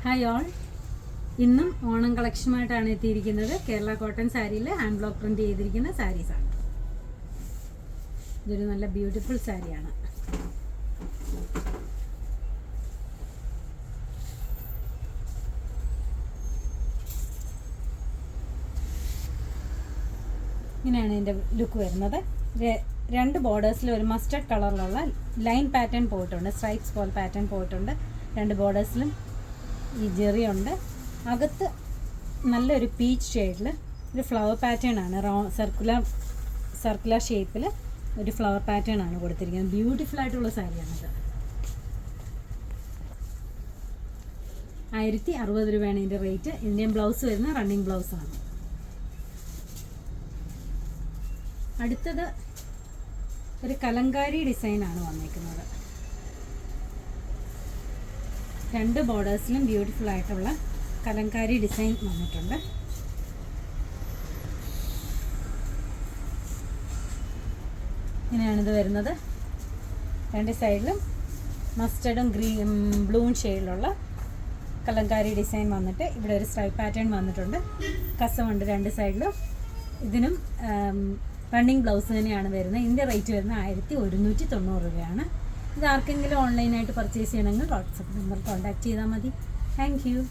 Hi all, ഇന്നും ഓണം കളക്ഷനുമായിട്ടാണ് എത്തിയിരിക്കുന്നത്. കേരള കോട്ടൺ സാരിയിൽ ഹാൻഡ് ബ്ലോക്ക് പ്രിന്റ് ചെയ്തിരിക്കുന്ന സാരീസാണ്. ഇതൊരു നല്ല ബ്യൂട്ടിഫുൾ സാരിയാണ്. ഇങ്ങനെയാണ് ഇതിൻ്റെ ലുക്ക് വരുന്നത്. രണ്ട് ബോർഡേഴ്സിൽ ഒരു മസ്റ്റർഡ് കളറിലുള്ള ലൈൻ പാറ്റേൺ പോയിട്ടുണ്ട്, സ്ട്രൈപ്സ് പോലെ പാറ്റേൺ പോയിട്ടുണ്ട്. രണ്ട് ബോർഡേഴ്സിലും ഈ ജെറിയുണ്ട്. അകത്ത് നല്ലൊരു പീച്ച് ഷെയ്ഡിൽ ഒരു ഫ്ലവർ പാറ്റേൺ ആണ്, സർക്കുലർ ഷേപ്പിൽ ഒരു ഫ്ലവർ പാറ്റേൺ ആണ് കൊടുത്തിരിക്കുന്നത്. ബ്യൂട്ടിഫുൾ ആയിട്ടുള്ള സാരിയാണിത്. 1060 രൂപയാണ് ഇതിൻ്റെ റേറ്റ്. ഇന്ത്യൻ ബ്ലൗസ് വരുന്ന റണ്ണിങ് ബ്ലൗസാണ്. അടുത്തത് ഒരു കലങ്കാരി ഡിസൈനാണ് വന്നിരിക്കുന്നത്. രണ്ട് ബോർഡേഴ്സിലും ബ്യൂട്ടിഫുൾ ആയിട്ടുള്ള കലങ്കാരി ഡിസൈൻ വന്നിട്ടുണ്ട്. ഇങ്ങനെയാണിത് വരുന്നത്. രണ്ട് സൈഡിലും മസ്റ്റർഡും ബ്ലൂവും ഷെയ്ഡിലുള്ള കലങ്കാരി ഡിസൈൻ വന്നിട്ട് ഇവിടെ ഒരു സ്ട്രൈപ്പ് പാറ്റേൺ വന്നിട്ടുണ്ട്. കസവുണ്ട് രണ്ട് സൈഡിലും. ഇതിനും റണ്ണിങ് ബ്ലൗസ് തന്നെയാണ് വരുന്നത്. ഇതിൻ്റെ റേറ്റ് വരുന്നത് 1190 രൂപയാണ്. ഇത് ആർക്കെങ്കിലും ഓൺലൈനായിട്ട് പർച്ചേസ് ചെയ്യണമെങ്കിൽ വാട്സപ്പ് നമ്പർ കോൺടാക്ട് ചെയ്താൽ മതി. Thank you.